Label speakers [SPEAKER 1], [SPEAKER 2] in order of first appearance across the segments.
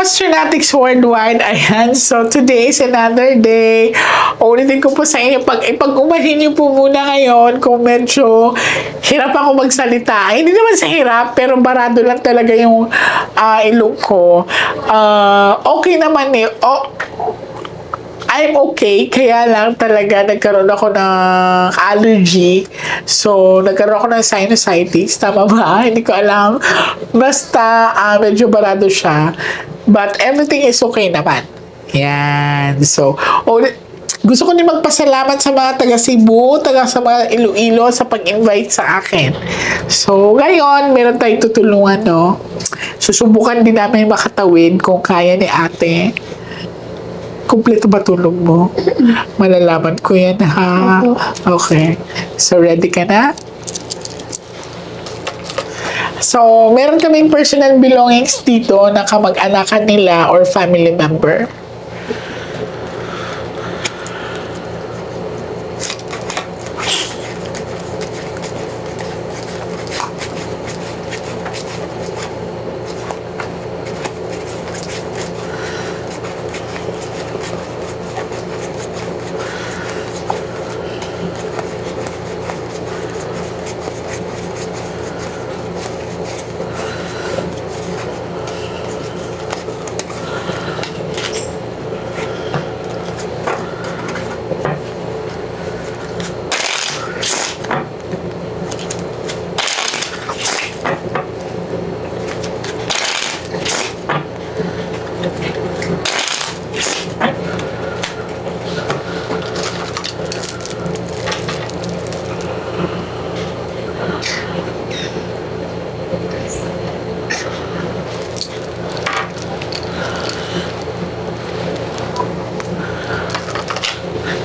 [SPEAKER 1] Astronatics Worldwide, ayan, so today is another day. Ulitin ko po sa inyo, pag-umahin niyo po muna ngayon kung medyo hirap ako magsalita. Hindi naman sa hirap, pero barado lang talaga yung ilong ko. Okay naman eh. I'm okay, kaya lang talaga nagkaroon ako ng allergy. So, nagkaroon ako ng sinusitis. Tama ba? Hindi ko alam. Basta, medyo barado siya. But everything is okay naman. Yan. So, gusto ko din magpasalamat sa mga taga Cebu, sa mga Iloilo sa pag-invite sa akin. So, ngayon, meron tayong tutulungan, no? Susubukan din namin makatawid kung kaya ni ate. Kumpleto ba tulog mo? Malalaman ko yan, ha? Okay. So, ready ka na? So, meron kaming personal belongings dito na kamag-anakan nila or family member.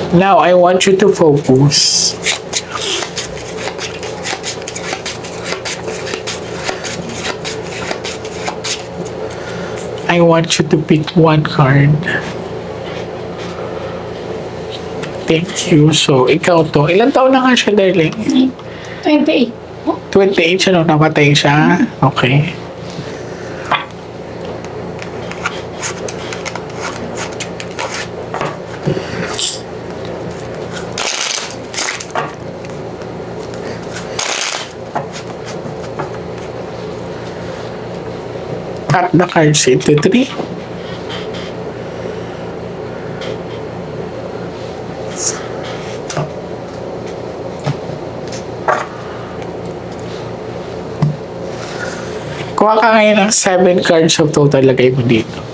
[SPEAKER 1] Now, I want you to focus. I want you to pick one card. Thank you. So, ikaw to. Ilan taon na nga siya, darling?
[SPEAKER 2] 28.
[SPEAKER 1] 28 siya nung namatay siya? Okay. Cut the cards into 3. Kuha ka ngayon ng 7 cards of total, lagay mo dito.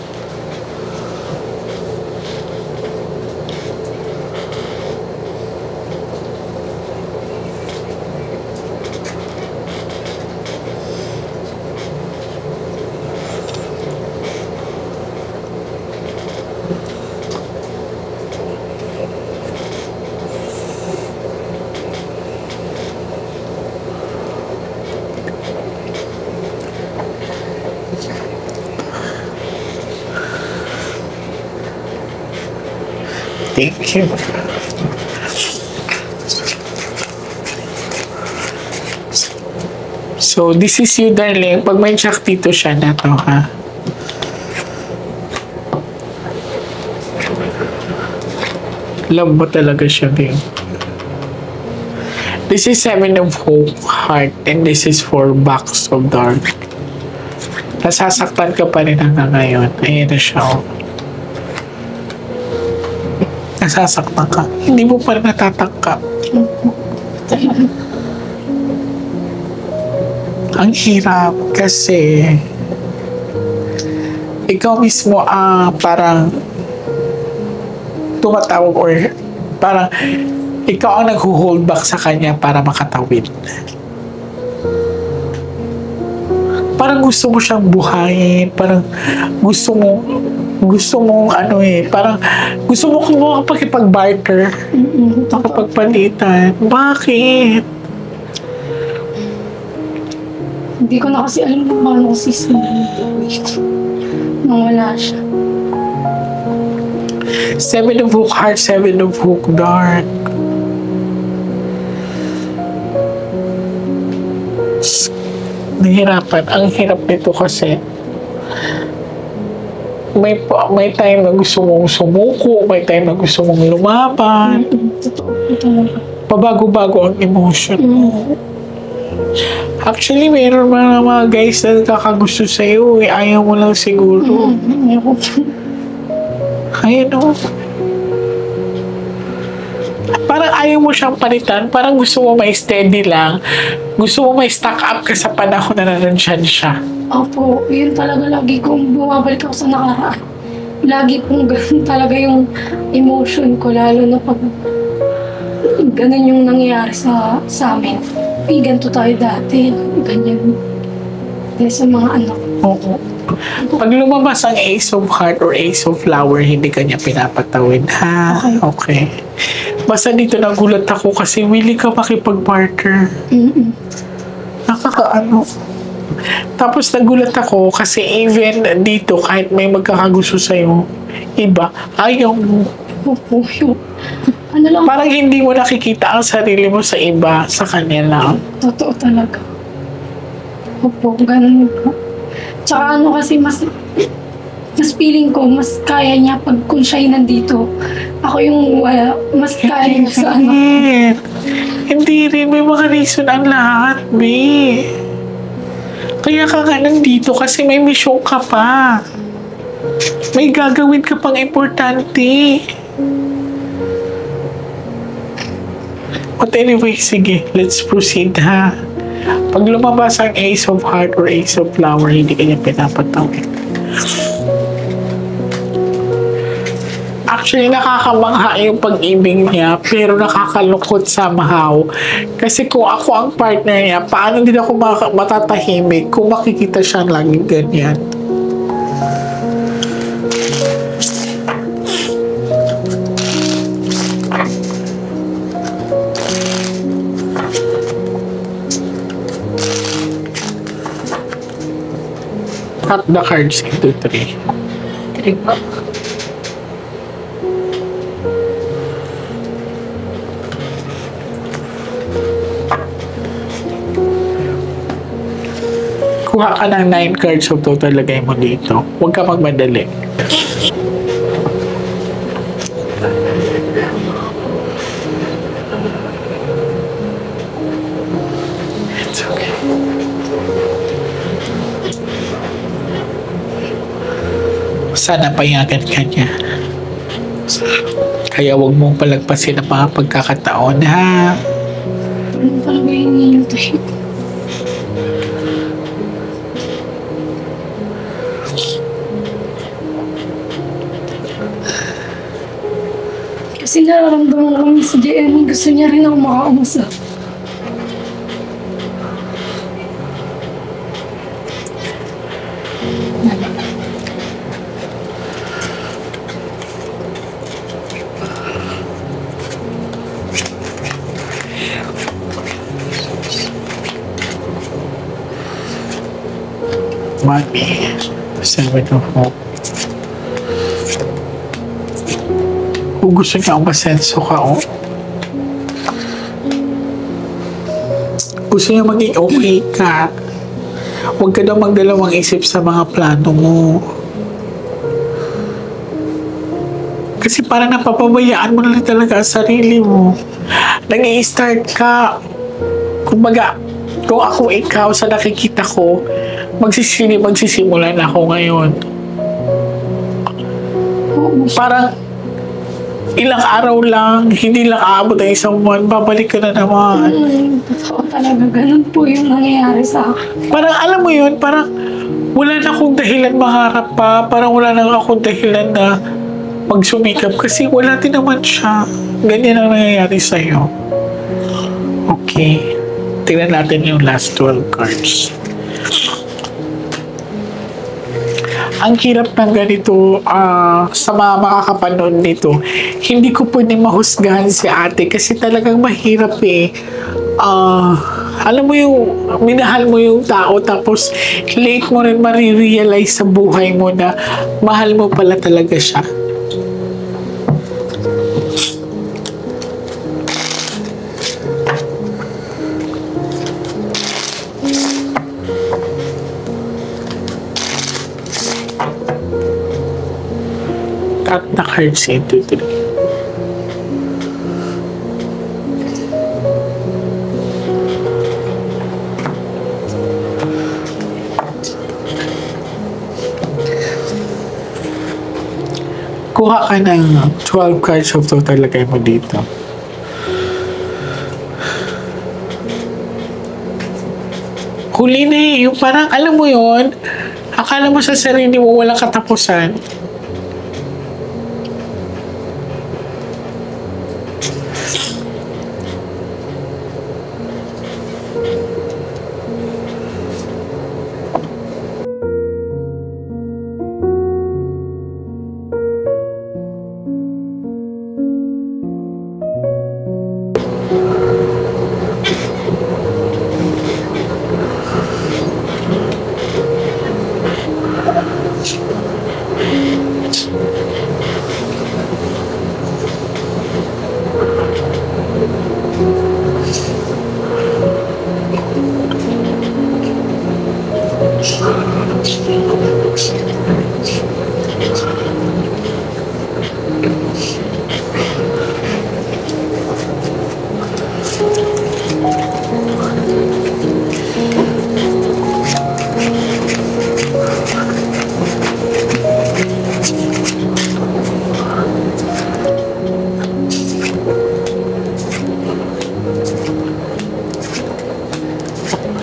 [SPEAKER 1] Thank you. So, this is you, darling. Pag may check dito siya na to, ha? Love mo talaga siya, babe. This is 7 of Heart and this is 4 Box of Dark. Nasasaktan ka pa rin hanggang ngayon. Ayan na siya, oh. Nasasaktan ka. Hindi mo pa rin natatangkap. Ang hirap kasi ikaw mismo parang tumatawag or parang ikaw ang nag-hold back sa kanya para makatawid. Parang gusto mo siyang buhayin, parang gusto mo parang gusto mo kung makapag-barter, makapagpalitan. Bakit?
[SPEAKER 2] Hindi ko na kasi alam kung paano ko sisimulan ito. Nang wala siya.
[SPEAKER 1] 7 of Heart, 7 of Dark. Nahirapan. Ang hirap nito kasi may time na gusto mong sumuko, may time na gusto mong lumaban.
[SPEAKER 2] Totoo po talaga.
[SPEAKER 1] Pabago-bago ang emotion mo. Actually, meron mga guys na kakagusto sa'yo eh. Ayaw mo lang siguro.
[SPEAKER 2] Ayoko po.
[SPEAKER 1] Ayun o. Parang ayaw mo siyang palitan. Parang gusto mo may steady lang. Gusto mo may stock up ka sa panahon na nandyan siya.
[SPEAKER 2] Opo, yun talaga lagi kong bumabalik ako sa nakaraan. Lagi pong ganun talaga yung emotion ko, lalo na pag ganun yung nangyayari sa amin. Ganito tayo dati, ganyan. Dahil sa mga anak.
[SPEAKER 1] Oo. Pag lumabas ang Ace of Heart or Ace of Flower, hindi ka niya pinapatawid, ha? Okay. Basta dito nagulat ako kasi willing ka makipag-barter. Nakakaano. Tapos nagulat ako kasi even dito, kahit may magkakagusto sa'yo, iba, ayaw mo.
[SPEAKER 2] Opo, yung ano lang.
[SPEAKER 1] Parang hindi mo nakikita ang sarili mo sa iba, sa kanya lang.
[SPEAKER 2] Totoo talaga. Opo, ganun po. Tsaka ano kasi mas feeling ko, mas kaya niya pag kung siya'y nandito. Ako yung wala, mas kaya niya sa ano.
[SPEAKER 1] Hindi rin, may mga reason ang lahat, be. Kaya ka nga nandito kasi may mission ka pa. May gagawin ka pang importante. But anyway, sige, let's proceed, ha. Pag lumabas ang Ace of Heart or Ace of Flower, hindi kanya pinapatawid. Actually, nakakamangha yung pag-ibig niya, pero nakakalungkot somehow. Kasi kung ako ang partner niya, paano din ako matatahimik kung makikita siya laging ganyan? Cut the cards into 3.
[SPEAKER 2] Trick po.
[SPEAKER 1] Kuha ka ng 9 cards of total, lagay mo dito. Huwag ka magmadali. It's okay. Sana payagan ka niya. Kaya huwag mong palagpasin ang mga pagkakataon, ha?
[SPEAKER 2] Ano talaga yung hinihintay ko? Kasi nararamdaman ko si JM, gusto niya rin ako makausap.
[SPEAKER 1] Money. 7 of Hope. Kung gusto niya umasenso ka, oh. Gusto niya maging okay ka. Huwag ka daw magdalawang isip sa mga plano mo. Kasi parang napapabayaan mo na lang talaga ang sarili mo. Nag-i-start ka. Kumbaga, kung ako ikaw sa nakikita ko, magsisimulan ako ngayon. Parang ilang araw lang, hindi lang aabot ang isang buwan, babalik ka na naman.
[SPEAKER 2] Totoo talaga, ganun po yung nangyayari sa akin.
[SPEAKER 1] Parang alam mo yun, parang wala na akong dahilan maharap pa, parang wala na akong dahilan na magsumikap kasi wala din naman siya. Ganyan ang nangyayari sa'yo. Okay. Tingnan natin yung last 12 cards. Ang hirap ng ganito sa mga makakapanood nito. Hindi ko pwede mahusgahan si ate kasi talagang mahirap eh. Alam mo yung minahal mo yung tao tapos late mo rin marirealize sa buhay mo na mahal mo pala talaga siya. put out the cards into 3. Kuha ka ng 12 cards of total, lagay mo dito. Huli na eh. Yung parang, alam mo yon, akala mo sa sarili mo walang katapusan.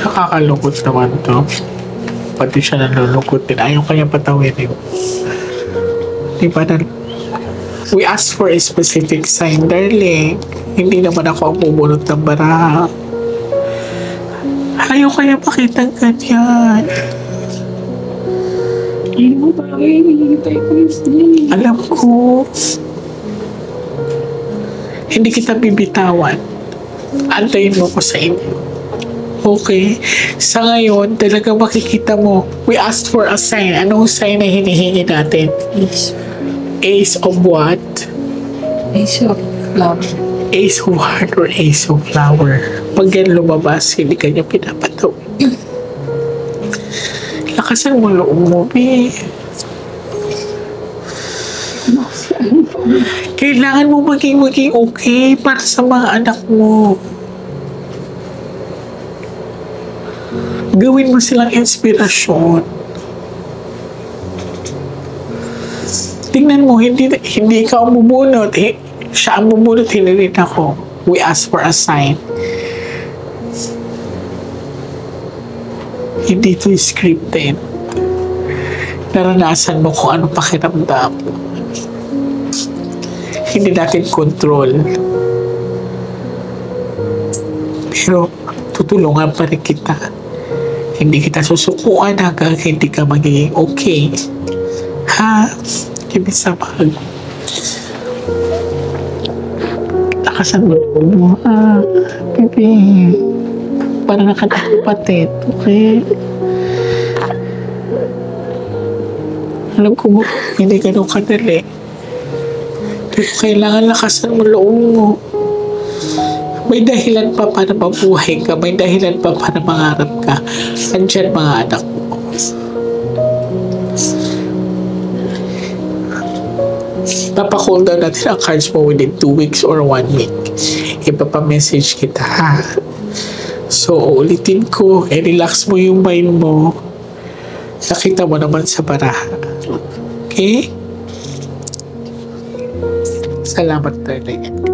[SPEAKER 1] Nakakalungkot naman to. Pati siya nalulungkot din. Ayaw kanya patawirin. Di ba na... We asked for a specific sign, darling. Hindi naman ako ang bubunot ng baraha. Ayaw kaya pakitang ganyan.
[SPEAKER 2] Hindi mo ba kayo hinihintay ko yung
[SPEAKER 1] Alam ko. Hindi kita bibitawan. Antayin mo ko sa inyo. Okay. Sa ngayon, talagang makikita mo, we asked for a sign. Anong sign na hinihingi natin? Ace of what?
[SPEAKER 2] Ace of love.
[SPEAKER 1] Ace of heart or ace of flower. Pag yan lumabas, hindi kanya pinapataw. Lakasan mo loob mo, be. Kailangan mo maging okay para sa mga anak mo. Gawin mo silang inspirasyon. Tingnan mo, hindi ka ang bubunot. Siya ang bubunot, hindi rin ako. We ask for a sign. Hindi ito scripted. Naranasan mo kung ano pakiramdam. Hindi natin control. Pero tutulungan pa rin kita. Hindi kita susukuan hanggang hindi ka magiging okay. Ha? Give me some hug. Lakasan mo mo, ha? Baby. Para nakakapatid, okay? Alam ko mo, hindi ganun kadali. Pero kailangan lakasan mo loob mo. May dahilan pa para mabuhay ka. May dahilan pa para mangarap ka. Andyan mga anak mo. Papa-call down natin ang cards mo within 2 weeks or 1 week. Ipapamessage kita, ha? So, ulitin ko. Relax mo yung mind mo. Nakita mo naman sa baraha. Okay? Salamat, darling.